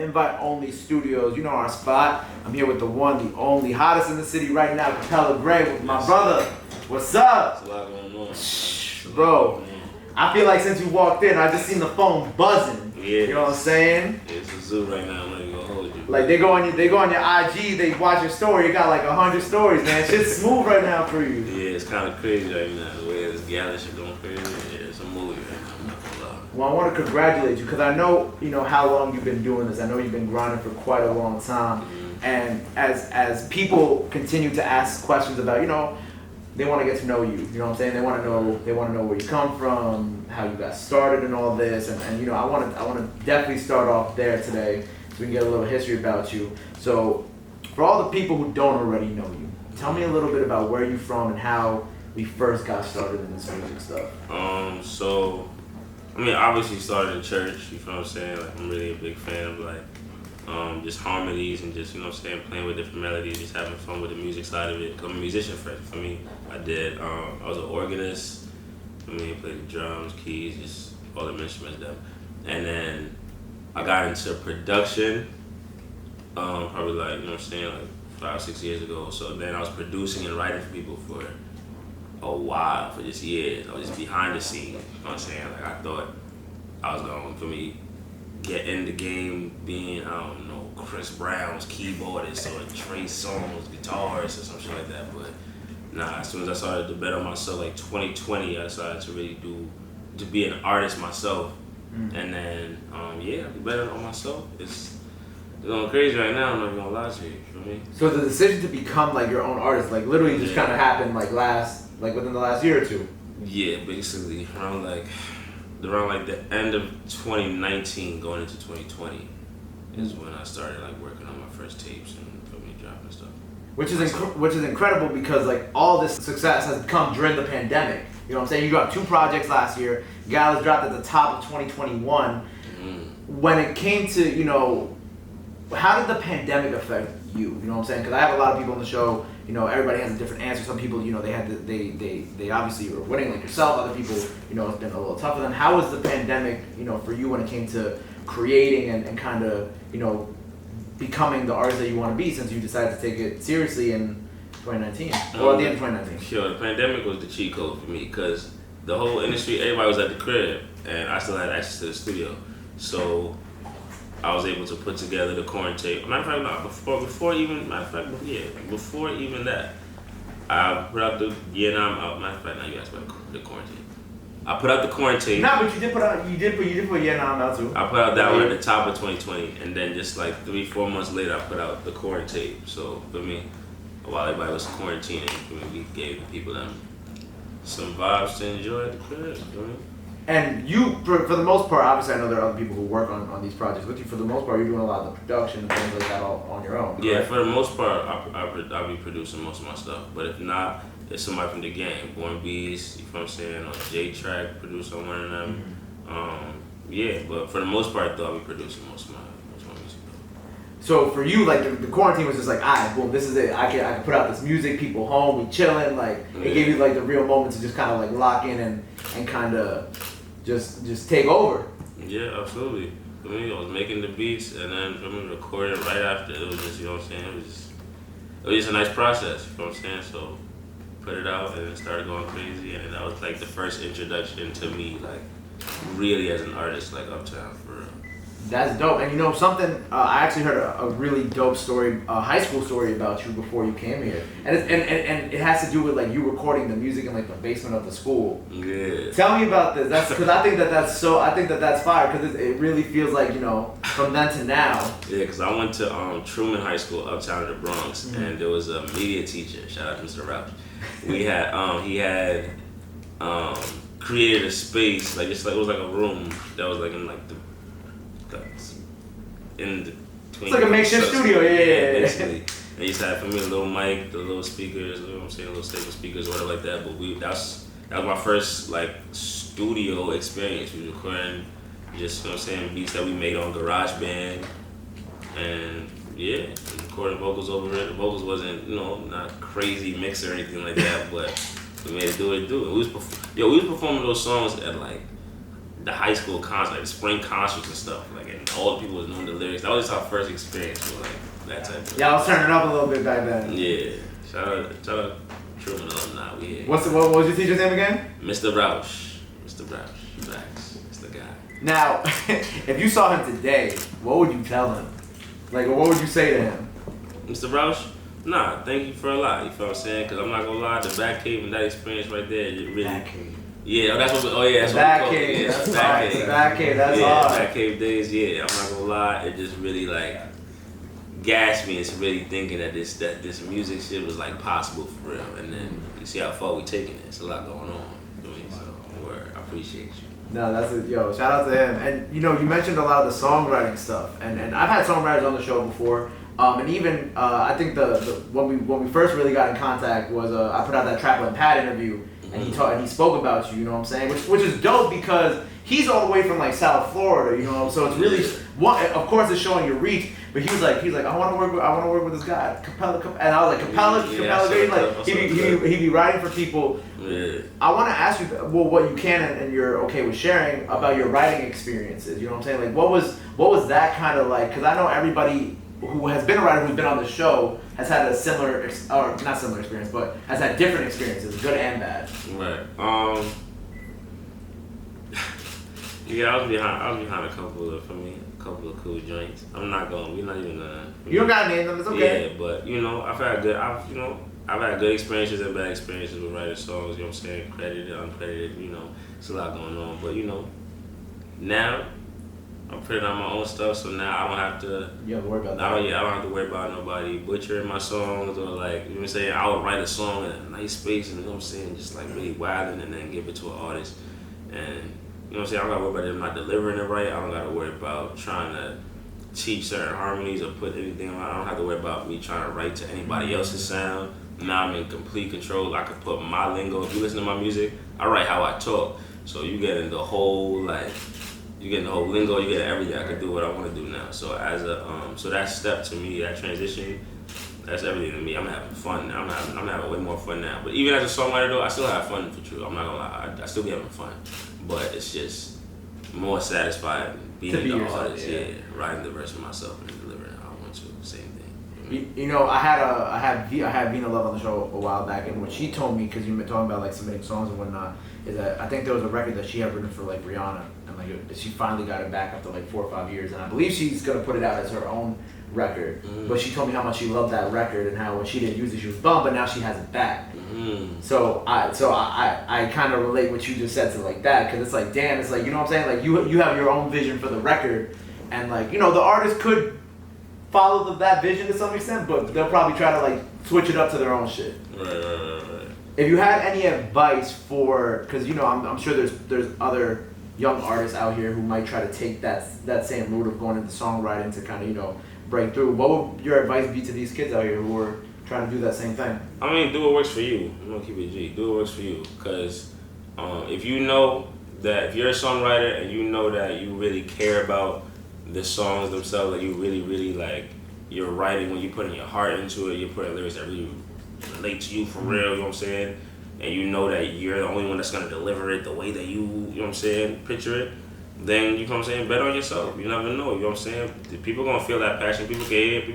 Invite Only Studios. You know our spot. I'm here with the one, the only, hottest in the city right now, Capella with my brother. What's up? There's a lot going on. Bro, I feel like since you walked in, I just seen the phone buzzing. Yeah. You know what I'm saying? It's a zoo right now. I'm not even gonna hold you. Like they go on your IG, they watch your story. You got like 100 stories, man. Shit's smooth right now for you. Yeah, it's kind of crazy right now. The way this Gyalis shit going crazy. Yeah, it's a movie right now. I'm not gonna lie. Well, I want to congratulate you because I know how long you've been doing this. I know you've been grinding for quite a long time. Mm-hmm. And as people continue to ask questions about, they want to get to know you. You know what I'm saying? They want to know where you come from, how you got started and all this. And I want to definitely start off there today so we can get a little history about you. So for all the people who don't already know you, tell me a little bit about where you're from and how we first got started in this music stuff. So obviously started in church, you feel what I'm saying? Like, I'm really a big fan of just harmonies and just, playing with different melodies, just having fun with the music side of it. 'Cause I'm a musician for me. I was an organist. I played the drums, keys, just all the instruments there. And then I got into production, probably like 5 or 6 years ago. So then I was producing and writing for people for a while, for just years. I was just behind the scenes, you know what I'm saying? Like, I thought I was going, get in the game being, Chris Brown's keyboardist or Trey Songz guitarist or some shit like that. But nah, as soon as I started to bet on myself, like 2020, I decided to really to be an artist myself. And then, I've been betting on myself. It's going crazy right now, I'm not even gonna lie to you, you feel me? So the decision to become like your own artist, like literally just kind of happened within the last year or two. Yeah, basically around the end of 2019, going into 2020, is when I started working on my first tapes and dropping stuff. Which is incredible because all this success has come during the pandemic. You know what I'm saying? You dropped 2 projects last year. Gyalis dropped at the top of 2021. When it came to how did the pandemic affect you? You know what I'm saying? Because I have a lot of people on the show. Everybody has a different answer. Some people, they obviously were winning like yourself. Other people, it's been a little tough for them. How was the pandemic, for you when it came to creating and kind of, becoming the artist that you want to be since you decided to take it seriously in 2019 or at the end of 2019? Sure, the pandemic was the cheat code for me because the whole industry, everybody was at the crib and I still had access to the studio. So I was able to put together the quarantine. Matter of fact, before even that, I put out the matter of fact, now you asked about the quarantine. I put out the quarantine. Nah, but you did put out too. I put out that one at the top of 2020, and then just 3-4 months later, I put out the quarantine. So for me, while everybody was quarantining, we gave the people some vibes to enjoy at the crib. And you, for the most part, obviously I know there are other people who work on these projects with you. For the most part, you're doing a lot of the production and things like that all on your own. Yeah, right? for the most part, I'll be producing most of my stuff. But if not, it's somebody from the game. Born Beast, you know what I'm saying? Or J-Track, produce on one of them. But for the most part, though, I'll be producing most of my music. So for you, the quarantine was just alright, boom, this is it. I can put out this music, people home, we chilling. It gave you the real moment to just kind of lock in and kind of just take over. Yeah, absolutely. For me, I was making the beats and then recording right after. It was just, you know what I'm saying? It was just a nice process, you know what I'm saying? So put it out and it started going crazy, and that was the first introduction to me really as an artist uptown for real. That's dope. And something, I actually heard a really dope story, a high school story about you before you came here. And it has to do with you recording the music in the basement of the school. Yeah. Tell me about this. That's because I think that's fire because it really feels from then to now. Yeah, because I went to Truman High School uptown in the Bronx, and there was a media teacher, shout out to Mr. Rauch. He had created a space, it was a room that was in the it's like a makeshift studio, yeah. Basically. They used to have for me a little mic, the little speakers, you know what I'm saying, little stable speakers or whatever like that. But that was my first studio experience. We were recording just, you know what I'm saying, beats that we made on GarageBand, and recording vocals over it. The vocals wasn't, not crazy mix or anything like that, but we made it do it. We was performing those songs at the high school concert, like the spring concerts and stuff. Like, and all the people was knowing the lyrics. That was just our first experience with like that type of. Yeah, I was turning up a little bit back then. Yeah. Shout out Truman alumni. We here. What was your teacher's name again? Mr. Roush. Mr. Roush. Facts. It's the guy. Now, if you saw him today, what would you tell him? Like, what would you say to him? Mr. Roush, nah, thank you for a lot. You feel what I'm saying? Because I'm not gonna lie, the back cave and that experience right there, it really. Back cave. Yeah, that's what. That's back what we call cave. it. Yeah, That's back hard. cave. Back cave. That's yeah, hard. back cave days. Yeah, I'm not gonna lie, it just really like gassed me into really thinking that this music shit was like possible for real. And then you see how far we taking it. It's a lot going on. You know, so word, I appreciate you. No, that's it. Yo, shout out to him. And you know, you mentioned a lot of the songwriting stuff, and I've had songwriters on the show before. And even I think the when we first really got in contact was I put out that Trapper and Pat interview, and he spoke about you. You know what I'm saying? Which is dope because he's all the way from like South Florida. You know, so it's really of course it's showing your reach. But he was like I want to work with this guy Capella, and I was like Capella. He'd be writing for people. Yeah. I want to ask you, well, what you can and you're okay with sharing about your writing experiences. You know what I'm saying? Like, what was that kind of like? Because I know everybody who has been a writer who's been on the show has had a similar, or not similar experience, but has had different experiences, good and bad. Right. Yeah, I was behind a couple of cool joints. We're not even gonna. You don't gotta name them. It's okay. Yeah, but you know, I've had good experiences and bad experiences with writing songs. You know what I'm saying? Credited, uncredited. You know, it's a lot going on. But you know, now I'm putting out my own stuff, so now I don't have to. You have to worry about that. I don't have to worry about nobody butchering my songs or like, you know what I'm saying? I would write a song in a nice space and, you know what I'm saying, just like really wilding and then give it to an artist. And, you know what I'm saying, I don't gotta worry about them not delivering it right. I don't gotta worry about trying to teach certain harmonies or put anything on. I don't have to worry about me trying to write to anybody else's sound. Now I'm in complete control. I can put my lingo. If you listen to my music, I write how I talk. So you get in the whole like, you get the whole lingo, you get everything. I can do what I want to do now. So as a so that step to me, that transition, that's everything to me. I'm having fun now. I'm having way more fun now. But even as a songwriter though, I still have fun for true. I'm not gonna lie. I still be having fun. But it's just more satisfying being the artist, writing the verse for myself and delivering how I want to. Same thing. You know, I had Vina Love on the show a while back, and what she told me, because you've been talking about like submitting songs and whatnot, is that I think there was a record that she had written for like Rihanna, and like she finally got it back after like 4 or 5 years, and I believe she's gonna put it out as her own record. But she told me how much she loved that record and how when she didn't use it she was bummed, but now she has it back. So I kind of relate what you just said to like that, because it's like, damn, it's like, you know what I'm saying, like you have your own vision for the record, and like, you know, the artist could follow that vision to some extent, but they'll probably try to like switch it up to their own shit. Right. If you had any advice for, because you know, I'm sure there's other young artists out here who might try to take that same route of going into songwriting to kind of, you know, break through. What would your advice be to these kids out here who are trying to do that same thing? I mean, do what works for you. I'm gonna keep it G. Do what works for you, because if you know that if you're a songwriter and you know that you really care about the songs themselves, like you really like you're writing when you putting your heart into it, you're putting lyrics that really relate to you for real, you know what I'm saying? And you know that you're the only one that's gonna deliver it the way that you know what I'm saying, picture it, then you know what I'm saying, bet on yourself. You never know, you know what I'm saying? People gonna feel that passion, people can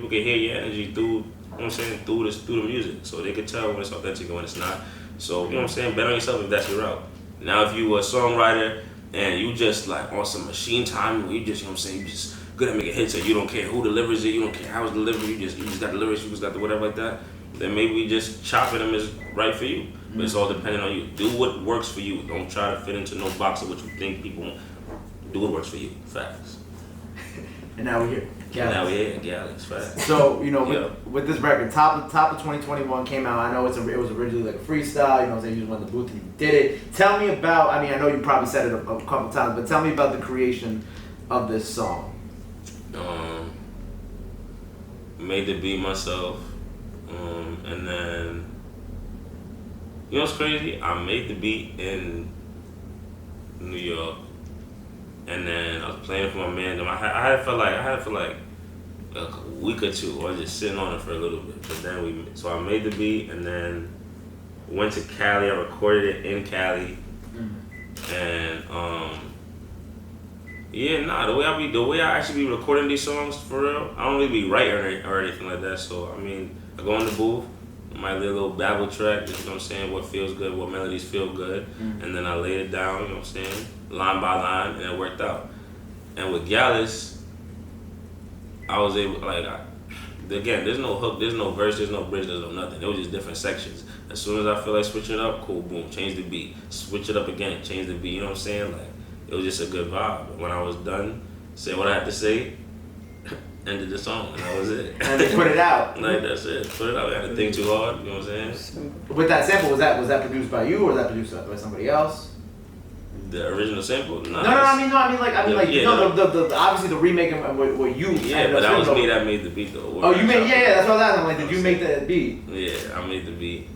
hear your energy through, you know what I'm saying, through the music. So they can tell when it's authentic and when it's not. So, you know what I'm saying, bet on yourself if that's your route. Now if you a songwriter and you just like on some machine time where you just, you know what I'm saying, you just good at making hits and you don't care who delivers it, you don't care how it's delivered, you just got the lyrics, you just got the whatever like that, then maybe just chopping them is right for you. But it's all depending on you. Do what works for you. Don't try to fit into no box of what you think people want. Do what works for you. Facts. And now we're here. Gyalis. Facts. So, you know, with this record, top of 2021 came out. I know it was originally like a freestyle, you know what I'm saying, you just went in the booth and you did it. Tell me about, I mean, I know you probably said it a couple times, but tell me about the creation of this song. Made the beat myself, and then, you know what's crazy? I made the beat in New York, and then I was playing it for my man. I had it for like a week or two. I was just sitting on it for a little bit, but then so I made the beat, and then went to Cali. I recorded it in Cali, and Yeah, nah. The way I actually be recording these songs for real, I don't really be writing or anything like that. So I mean, I go in the booth, I might lay a little babble track. You know what I'm saying? What feels good, what melodies feel good, and then I lay it down. You know what I'm saying? Line by line, and it worked out. And with Gyalis, I was able again. There's no hook, there's no verse, there's no bridge, there's no nothing. It was just different sections. As soon as I feel like switching it up, cool, boom, change the beat. Switch it up again, change the beat. You know what I'm saying? Like. It was just a good vibe. When I was done, said what I had to say, ended the song, and that was it. And they put it out. Like, that's it. Put it out. I had to think too hard, you know what I'm saying? With that sample, was that produced by you or was that produced by somebody else? The original sample? Nah, no, I mean the obviously the remake and what you. Yeah, but that was me that made the beat though. Oh, you made that's what I was asking. Like, did you make that beat? Yeah, I made the beat.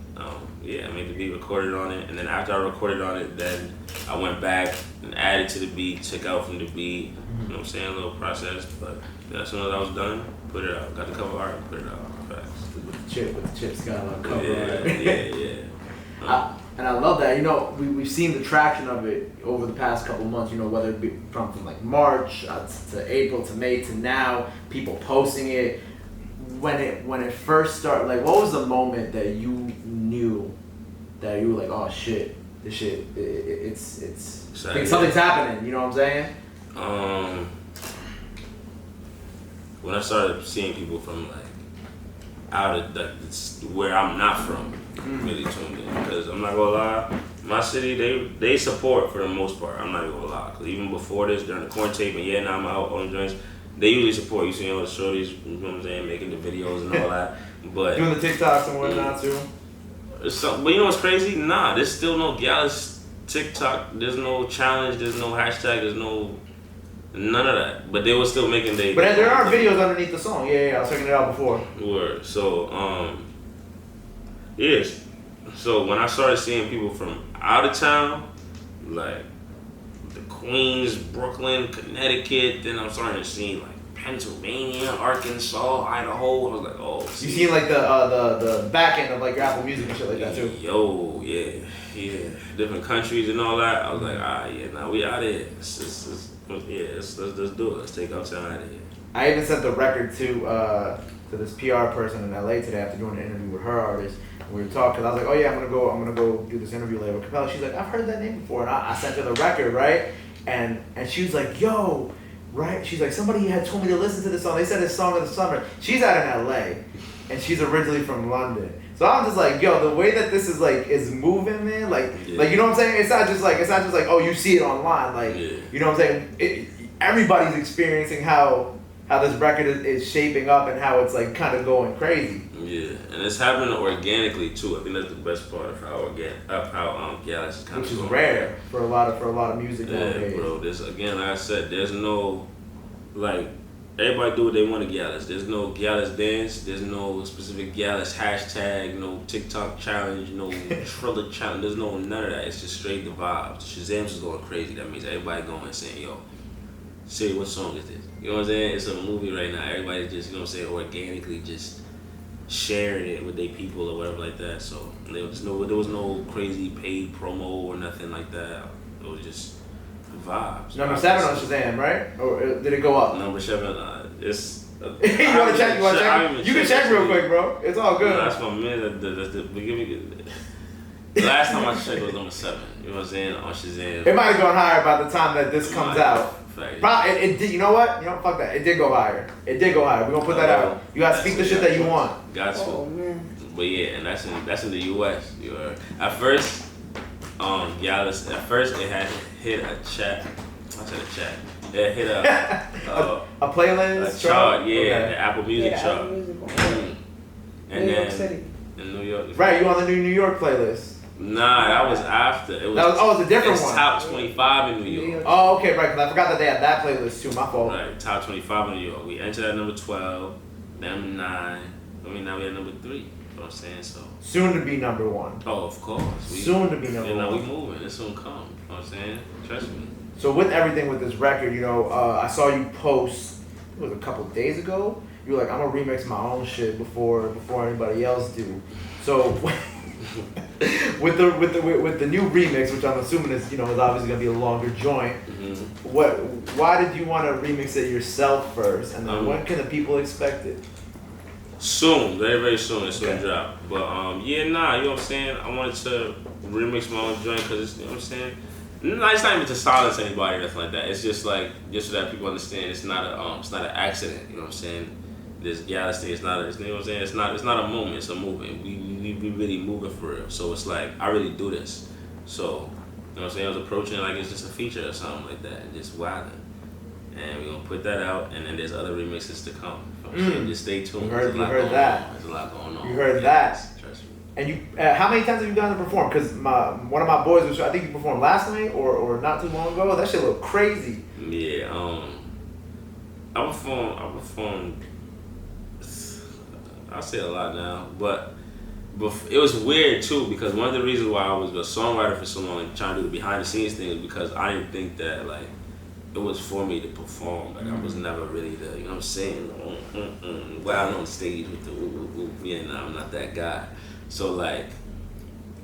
I made the beat, recorded on it, and then after I recorded on it, then I went back and added to the beat, took out from the beat. You know what I'm saying? A little process, but as soon as I was done, put it out. Got the cover art, put it out. Facts. With the chip Scott on cover art. Yeah. And I love that. You know, we've seen the traction of it over the past couple of months. You know, whether it be from like March to April to May to now, people posting it. When it first started, like, what was the moment that you knew that you were like, oh shit, this shit, it's something's happening. You know what I'm saying? When I started seeing people from like out of where I'm not from, really tuned in, because I'm not gonna lie, my city they support for the most part. I'm not gonna lie, because even before this, during the quarantine, and now I'm out on joints. They usually support. You see all the shorties, you know what I'm saying, making the videos and all that. But doing the TikToks and whatnot too. But you know what's crazy? Nah, there's still no Gyalis TikTok. There's no challenge. There's no hashtag. There's none of that. But they were still making But there are videos underneath the song. Yeah, I was checking it out before. Word. So yes. So when I started seeing people from out of town, like Queens, Brooklyn, Connecticut, then I'm starting to see like Pennsylvania, Arkansas, Idaho. I was like, oh. You seen like the back end of like your Apple Music and shit like that too? Yo, yeah, different countries and all that. I was like, now we out here. Let's do it. Let's take our time out of here. I even sent the record to this PR person in LA today after doing an interview with her artist. We were talking. I was like, oh yeah, I'm gonna go do this interview later with Capella. She's like, I've heard that name before, and I sent her the record, right? And she was like, yo, right? She's like, somebody had told me to listen to this song. They said it's Song of the Summer. She's out in LA, and she's originally from London. So I'm just like, yo, the way that this is moving, man. Like you know what I'm saying? It's not just like oh, you see it online, like you know what I'm saying? Everybody's experiencing how this record is shaping up and how it's like kind of going crazy. Yeah, and it's happening organically too. I think that's the best part of how Gyalis is kind of. Which is going rare for a lot of music nowadays. Yeah, bro. This again, like I said, there's no like everybody do what they want to Gyalis. There's no Gyalis dance. There's no specific Gyalis hashtag. No TikTok challenge. No Triller challenge. There's none of that. It's just straight the vibes. Shazam's is going crazy. That means everybody going and saying, yo, Siri, what song is this? You know what I'm saying? It's a movie right now. Everybody's just, you know what I'm saying, organically just sharing it with their people or whatever like that. So there was no crazy paid promo or nothing like that. It was just vibes. Number 7 on Shazam, right? Or did it go up? Number 7, it's. You want to check? You can check real quick, bro. It's all good. No, that's my man. The last time I checked was number 7. You know what I'm saying? On Shazam. It might have gone higher by the time that this comes out. Probably, it did. You know what? Fuck that. It did go higher. We're gonna put that out. You gotta speak the shit that you want. Got to. Oh man. But yeah, and that's in the U.S. At first, Gyalis. At first, it had hit a chat. I said a chat. It hit a playlist. A chart. Yeah, okay. The Apple Music chart. Apple Music. And New York then City. In New York. Right, you on the New York playlist? Nah, that was after. It was. It's a different one. Top 25 in New York. Oh, okay, right. Because I forgot that they had that playlist too. My fault. Right, top 25 in New York. We entered at number 12, number 9. Now we at number 3. You know what I'm saying? So soon to be number 1. Oh, of course. Soon to be number 1. Now we moving. It's soon come. You know what I'm saying? Trust me. So with everything with this record, I saw you post. It was a couple of days ago. You were like, I'm gonna remix my own shit before anybody else do. So with the new remix, which I'm assuming is is obviously gonna be a longer joint. Why did you want to remix it yourself first, and then when can the people expect it? Soon, very very soon. It's gonna drop. But you know what I'm saying. I wanted to remix my own joint because you know what I'm saying. No, it's not even to silence anybody or nothing like that. It's just like so that people understand it's not an accident. You know what I'm saying. This Gyalis thing is not you know what I'm saying. It's not a moment. It's a movement. We really moving for real. So it's like I really do this. So you know what I'm saying. I was approaching it like it's just a feature or something like that, and just wilding. And we're gonna put that out, and then there's other remixes to come. You know what I'm saying? Just stay tuned. You heard that. There's a lot going on. You heard that. Trust me. And you, how many times have you gone to perform? Because one of my boys, I think you performed last night or not too long ago. That shit looked crazy. Yeah. I performed. I say a lot now, but it was weird too because one of the reasons why I was a songwriter for so long and trying to do the behind the scenes thing is because I didn't think that like it was for me to perform. Like I was never really the, you know what I'm saying, wild on stage with the yeah, no, I'm not that guy. So like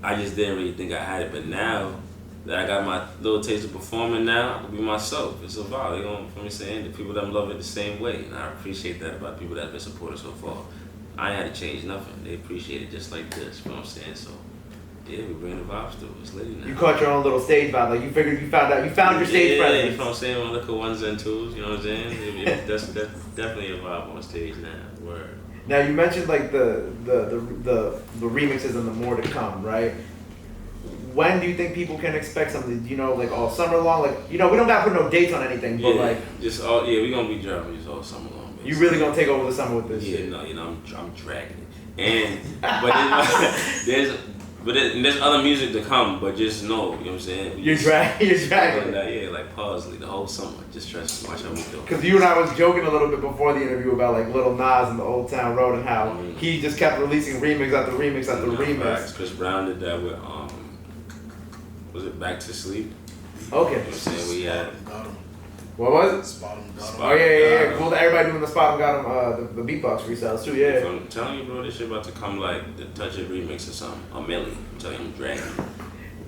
I just didn't really think I had it. But now that I got my little taste of performing now, I can be myself. It's a vibe. You know what I'm saying? The people that love it the same way. And I appreciate that about people that have been supported so far. I ain't had to change nothing. They appreciate it just like this. You know what I'm saying? So yeah, we bring the vibes through. It's lit now. You caught your own little stage vibe. Like you figured you found your stage presence. Yeah, you know what I'm saying? When I look at ones and twos, you know what I'm saying? That's definitely a vibe on stage now. Word. Now you mentioned like the remixes and the more to come, right? When do you think people can expect something? You know, like all summer long? Like we don't gotta put no dates on anything, but like just we gonna be dropping just all summer long. Basically. You really gonna take over the summer with this? Yeah, no, I'm dragging it, and but there's other music to come, but just know, you know what I'm saying? You're dragging that, yeah, like Parsley, the whole summer. Just trust me, watch how we do. Because you and I was joking a little bit before the interview about like Lil Nas and the Old Town Road and how he just kept releasing remix after remix after remix. Facts. Chris Brown did that with was it Back to Sleep? Okay. You know what I'm saying? We had. What was it? Spot 'em, got 'em. Oh yeah. Cool. Everybody doing the spot 'em, got 'em, the beatbox freestyles too. Yeah. I'm telling you, bro, this shit about to come like the Touch It remix or something. A milli. I'm telling you, I'm dragging.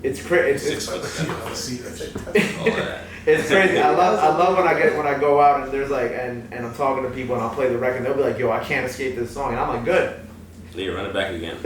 It's crazy. It's all that. It's crazy. I love when I go out and there's like and I'm talking to people and I'll play the record and they'll be like, yo, I can't escape this song, and I'm like, good. Yeah, run it back again.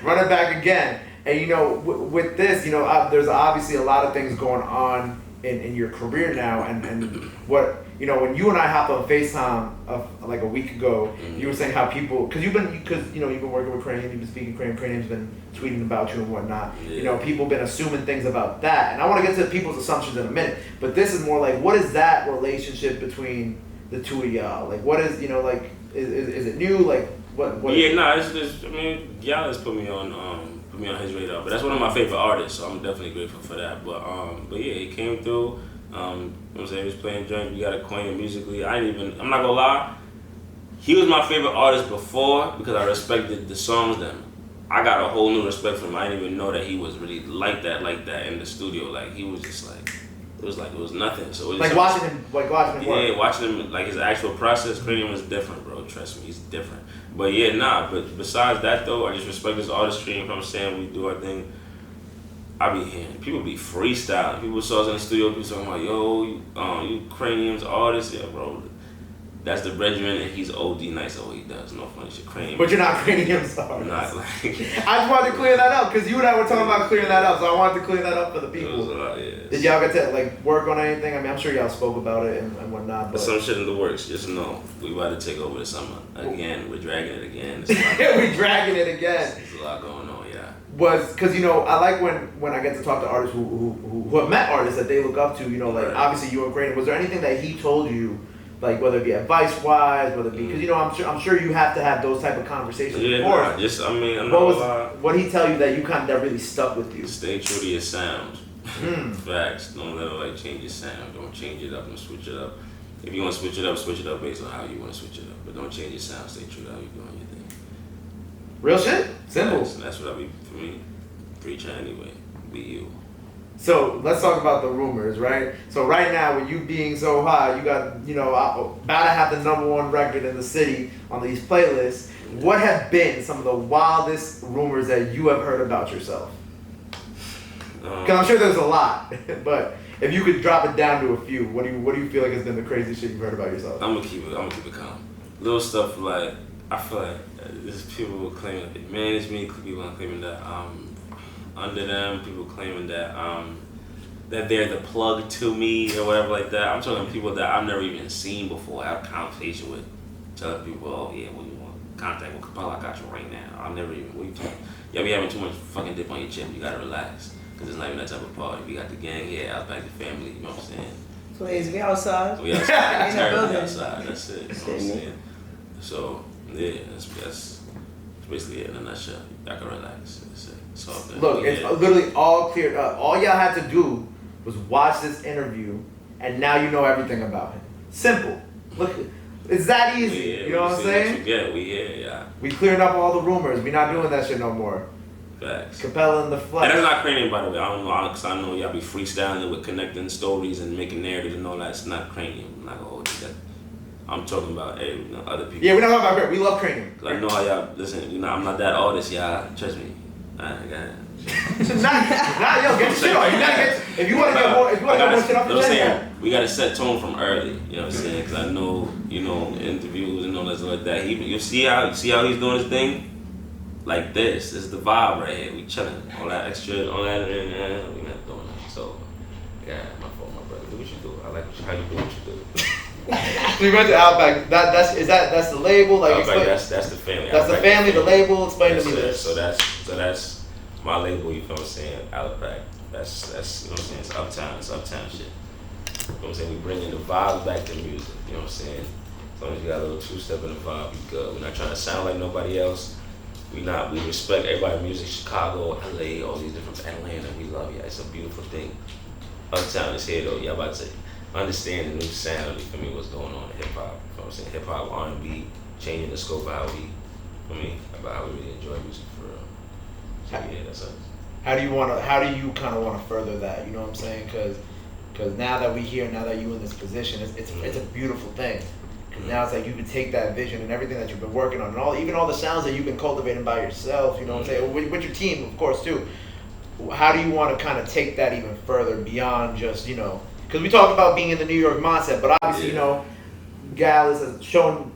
run it back again. And with this, there's obviously a lot of things going on in your career now, and what when you and I hopped on FaceTime like a week ago, you were saying how people, because you've been working with Kranium, you've been speaking Kranium, Kranium's been tweeting about you and whatnot. Yeah. People been assuming things about that, and I want to get to people's assumptions in a minute. But this is more like, what is that relationship between the two of y'all? Like, what is is it new? Like, what? Yeah, nah, it's just Gyalis put me on his radar, but that's one of my favorite artists, so I'm definitely grateful for that. But yeah, he came through. You know what I'm saying? He was playing joint. We got acquainted musically. I'm not gonna lie, he was my favorite artist before because I respected the songs. Then I got a whole new respect for him. I didn't even know that he was really like that in the studio. Like he was just like it was nothing. So it was watching him work. Yeah, watching him like his actual process. Kranium was different, bro. Trust me, he's different. But yeah, but besides that though, I just respect his artistry. You know what I'm saying? We do our thing. I be hearing people be freestyling. People saw us in the studio, people talking about, yo, you Kranium's artist. Yeah, bro. That's the Benjamin, and he's OD nice at what he does. No funny shit. Kranium. But you're not Kranium's artist. Not like. I just wanted to clear that up because you and I were talking about clearing that up, so I wanted to clear that up for the people. It was a lot, yeah. Did y'all get to work on anything? I mean, I'm sure y'all spoke about it and whatnot. But some shit in the works. Just know we about to take over the summer again. We're dragging it again. We're dragging it again. There's a lot going on, yeah. Was because I like when I get to talk to artists who have met artists that they look up to. Right. Obviously you and Kranium. Was there anything that he told you? Like whether it be advice wise, whether it be because I'm sure you have to have those type of conversations. Yeah, before. What he tell you that that really stuck with you? Stay true to your sound. Facts. Don't let it change your sound. Don't change it up and switch it up. If you want to switch it up based on how you want to switch it up. But don't change your sound. Stay true to how you're doing your thing. Real shit. Simple. That's what I be for me. Preacher anyway. Be you. So let's talk about the rumors, right? So right now, with you being so high, you got, about to have the #1 record in the city on these playlists. what have been some of the wildest rumors that you have heard about yourself? Because I'm sure there's a lot, but if you could drop it down to a few, what do you feel like has been the craziest shit you've heard about yourself? I'm gonna keep it calm. Little stuff like I feel like there's people claiming that they manage me, people claiming that under them, people claiming that that they're the plug to me or whatever like that. I'm talking people that I've never even seen before, have a conversation with, telling people, oh yeah, what you want? Contact with Capella, I got you right now. I've never even, what you talking? Y'all be having too much fucking dip on your chin, you gotta relax. Cause it's not even that type of party. We got the gang here, out back the family, you know what I'm saying? Please, we outside. We outside, terribly outside, that's it, you know what I'm saying? So, yeah, that's basically it in a nutshell. Y'all can relax, that's it. It's all good. Look, it's literally all cleared up. All y'all had to do was watch this interview, and now you know everything about him. Simple. Look, it's that easy. Yeah, you know what I'm saying? We here, yeah. We cleared up all the rumors. We not doing that shit no more. Facts. Capella in the flesh. And that's not Kranium, by the way. I don't know, because I know y'all be freestyling with connecting stories and making narratives and all that. It's not Kranium. I'm not gonna hold you that. I'm talking about other people. Yeah, we're not talking about Kranium. We love Kranium. I know how y'all, listen, I'm not that artist, y'all. Trust me. Alright, got it. Nah, yo, get your shit off. If you want to get more shit off your chest, we got to set tone from early. You know what I'm saying? Because I know, interviews and all that stuff like that. You see how he's doing his thing? Like this. This is the vibe right here. We chilling. All that extra, all that, and we not doing that. So, yeah, my fault, my brother. Do what you do. I like how you do what you do. So you went to Outback. That's the label. Like Outback, that's the family. That's the family. The label. Explain to me this. So that's my label. You know what I'm saying? Outback. That's you know what I'm saying? It's uptown. It's uptown shit. You know what I'm saying? We bringing the vibe back to music. You know what I'm saying? As long as you got a little two-step in the vibe, you good. We're not trying to sound like nobody else. We respect everybody's music. Chicago, LA, all these different Atlanta. We love you. It's a beautiful thing. Uptown is here though. Y'all about to understand the new sound. You feel me? What's going on in hip hop? You know what I'm saying? Hip hop, R&B, changing the scope of how we, about how we really enjoy music for real. So yeah, that's us. How do you kind of want to further that? You know what I'm saying? Because now that we here, now that you in this position, it's a beautiful thing. Because now it's like you can take that vision and everything that you've been working on, and even all the sounds that you've been cultivating by yourself. You know what I'm saying? With your team, of course, too. How do you want to kind of take that even further beyond just Because we talk about being in the New York mindset, but obviously Gyalis has shown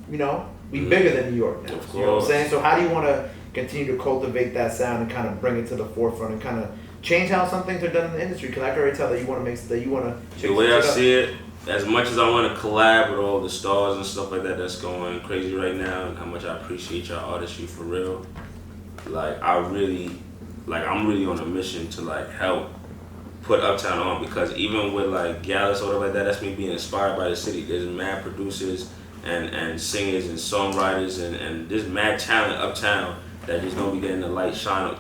we bigger than New York now. Of course. You know what I'm saying? So how do you want to continue to cultivate that sound and kind of bring it to the forefront and kind of change how some things are done in the industry? Because I can already tell that you want to the way I see it, as much as I want to collab with all the stars and stuff like that that's going crazy right now, and how much I appreciate your artistry for real, I'm really on a mission to help put Uptown on, because even with Gyalis or whatever like that, that's me being inspired by the city. There's mad producers and singers and songwriters and there's mad talent Uptown that just don't be getting the light shine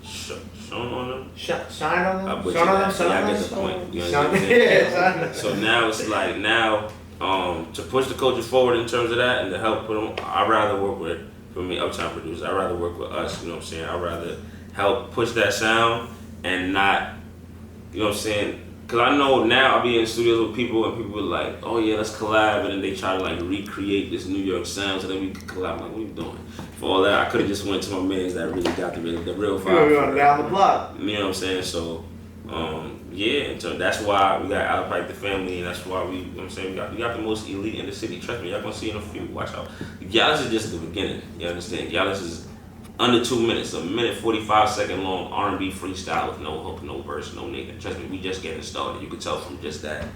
shown on them. Shine on them? Shine on them? Yeah, I get the point. You know what I'm saying? So now it's to push the culture forward in terms of that and to help put them, I'd rather work with, for me, Uptown producers, I'd rather work with us, you know what I'm saying? I'd rather help push that sound and not, you know what I'm saying? Because I know now I'll be in studios with people and people are like, oh yeah, let's collab, and then they try to recreate this New York sound so then we can collab. I'm like, what are you doing? For all that, I could have just went to my mans that really got the real vibe. You're down the block. You know what I'm saying? So, yeah, so that's why we got Outback the family, and that's why we, you know what I'm saying, we got the most elite in the city. Trust me, y'all gonna see in a few. Watch out. Gyalis is just the beginning. You understand? Gyalis is under 2 minutes, a minute 45-second long R&B freestyle with no hook, no verse, no nigga. Trust me, we just getting started. You can tell from just that.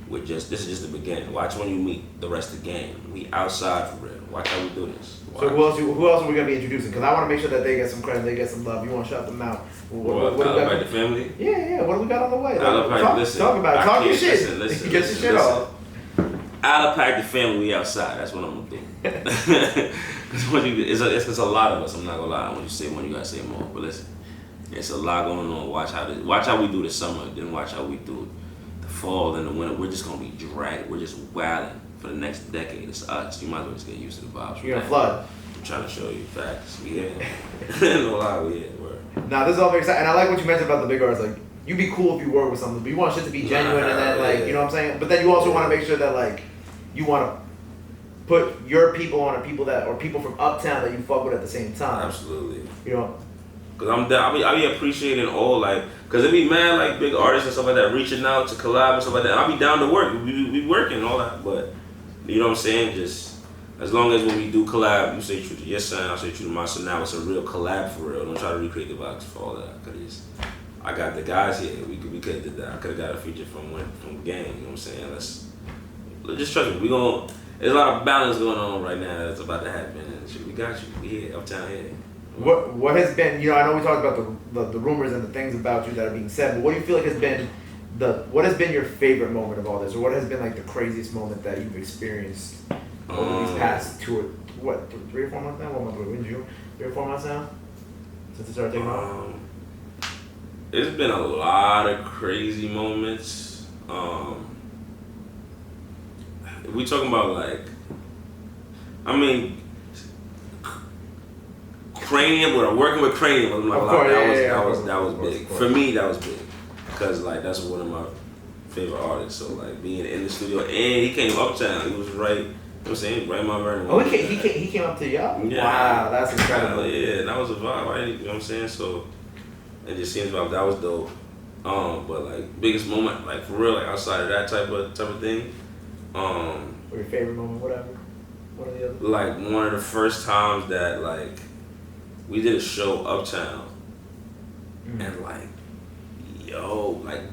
This is just the beginning. Watch when you meet the rest of the game. We outside for real. Watch how we do this. Watch. So who else are we gonna be introducing? Because I want to make sure that they get some credit, they get some love. You want to shout them out? What about the family? Yeah. What do we got on the way? Talk about it. Talk your shit. Listen, Get your shit off. Outback the family. We outside. That's what I'm gonna do. It's a lot of us. I'm not gonna lie. When you say one, you gotta say more. But listen, it's a lot going on. Watch how we do the summer. Then watch how we do the fall. Then the winter. We're just gonna be dragged. We're just wilding for the next decade. It's us. You might as well just get used to the vibes. You're gonna flood. I'm trying to show you facts. Yeah. No lie. Word. Nah, this is all very exciting. And I like what you mentioned about the big artists. You'd be cool if you work with something, but you want shit to be genuine and then you know what I'm saying. But then you also want to make sure that you want to put your people on, or people from uptown that you fuck with at the same time. Absolutely. You know. Cause I be appreciating all cause it be mad big artists and stuff like that reaching out to collab and stuff like that. And I be down to work. We working and all that, but you know what I'm saying? Just as long as when we do collab, you say true to your sound, I say true to my sound. Now it's a real collab for real. Don't try to recreate the box for all that. Cause I got the guys here. We could have did that. I could have got a feature from Gang. You know what I'm saying? Let's just trust me. There's a lot of balance going on right now that's about to happen. And shit, we got you. We here, uptown here. What has been, I know we talked about the rumors and the things about you that are being said, but what do you feel like has been what has been your favorite moment of all this, or what has been like the craziest moment that you've experienced over these past 3 or 4 months now? 1 month, when June? 3 or 4 months now? Since it started taking off? It's been a lot of crazy moments. If we talking about Kranium, working with Kranium, that was big. For me, that was big. Because that's one of my favorite artists. So being in the studio, and he came uptown. He was right, you know what I'm saying, right in my burning. Oh, he came up to y'all? Yeah. Wow, that's incredible. Yeah, that was a vibe, right? You know what I'm saying? So it just seems like that was dope. But biggest moment, for real, outside of that type of thing. Or your favorite moment, whatever. One or the other. One of the first times that we did a show uptown, and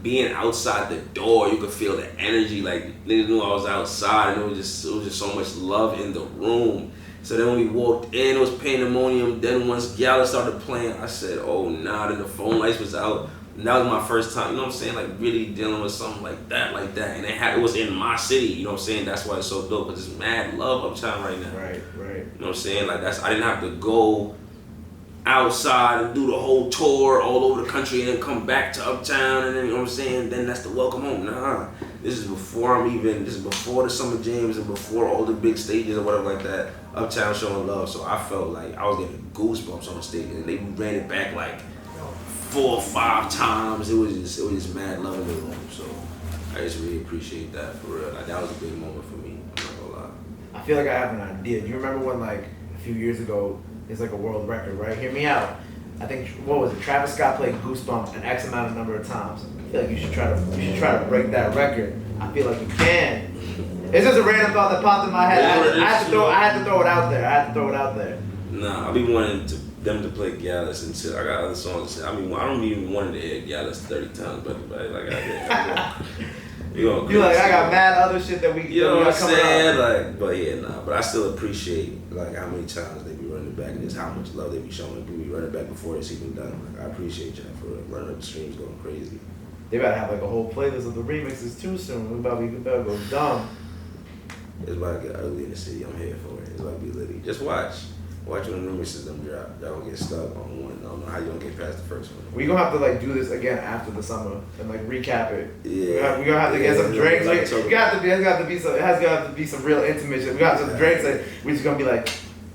being outside the door, you could feel the energy. Niggas knew I was outside, and it was just so much love in the room. So then when we walked in, it was Pandemonium. Then once Gyalis started playing, I said, "Oh nah." Then the phone lights was out. And that was my first time, you know what I'm saying? Really dealing with something like that. And it was in my city, you know what I'm saying? That's why it's so dope. Cause it's mad love uptown right now. Right. You know what I'm saying? I didn't have to go outside and do the whole tour all over the country and then come back to uptown and then, you know what I'm saying? Then that's the welcome home. Nah, this is before the summer jams and before all the big stages or whatever like that. Uptown showing love. So I felt like I was getting goosebumps on the stage, and they ran it back 4 or 5 times. It was just mad love in the room. So I just really appreciate that for real. That was a big moment for me. I'm not gonna lie. I feel like I have an idea. Do you remember when a few years ago, it's a world record, right? Hear me out. I think, what was it? Travis Scott played Goosebumps an X amount of number of times. I feel like you should try to break that record. I feel like you can. It's just a random thought that popped in my head. I had to throw it out there. Nah, I be wanting them to play Gyalis and shit. I got other songs. I don't even want to hear Gyalis 30 times, but you I got mad other shit that we you know what I'm saying? Up. But I still appreciate how many times they be running back and just how much love they be showing. We be running back before it's even done. I appreciate y'all for running up the streams going crazy. They better have a whole playlist of the remixes too soon. We about to go dumb. It's about to get ugly in the city. I'm here for it. It's about to be litty. Just watch when the remixes them drop. Y'all gonna get stuck on one. I don't know how you gonna get past the first one. We gonna have to do this again after the summer and recap it. Yeah. We gonna have to get some drinks. It has got to be some real intimate. We got some drinks and we're just gonna be it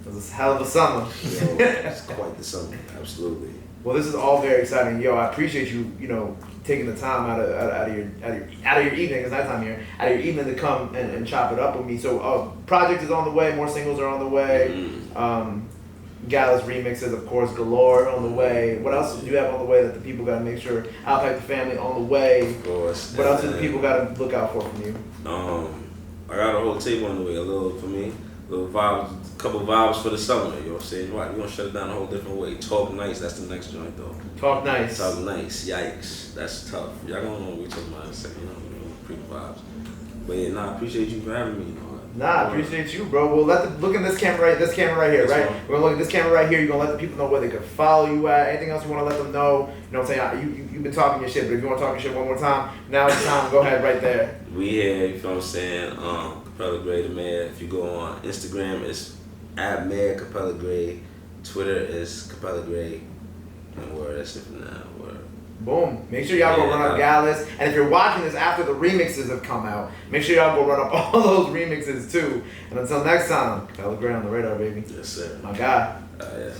was a hell of a summer. It's quite the summer. Absolutely. Well, this is all very exciting. Yo, I appreciate you, taking the time out of your evening, it's nighttime here, out of your evening to come and chop it up with me. So project is on the way, more singles are on the way. Gyalis remixes, of course, galore on the way. What else do you have on the way that the people gotta make sure? Outpack the Family on the way. Of course. What else do the people gotta look out for from you? I got a whole tape on the way, a little for me. Little vibes, couple vibes for the summer, you know what I'm saying? Right, we're gonna shut it down a whole different way. Talk Nice, that's the next joint though. Talk Nice. Talk Nice, yikes, that's tough. Y'all gonna know what we talking about in a second, pretty vibes. But yeah, I appreciate you for having me. I appreciate you, bro. We'll look in this camera right here, right? We're gonna look at this camera right here. You're gonna let the people know where they can follow you at. Anything else you wanna let them know? You know what I'm saying? You've been talking your shit, but if you wanna talk your shit one more time, now it's time. Go ahead, right there. We here, you know what I'm saying? Capella Gray the Mayor. If you go on Instagram, it's @Mayor Capella Gray. Twitter is Capella Gray. And that's it for now. Boom. Make sure y'all go run up Gyalis. And if you're watching this after the remixes have come out, make sure y'all go run up all those remixes too. And until next time, Capella Gray on the radar, baby. Yes, sir. My guy. Yeah.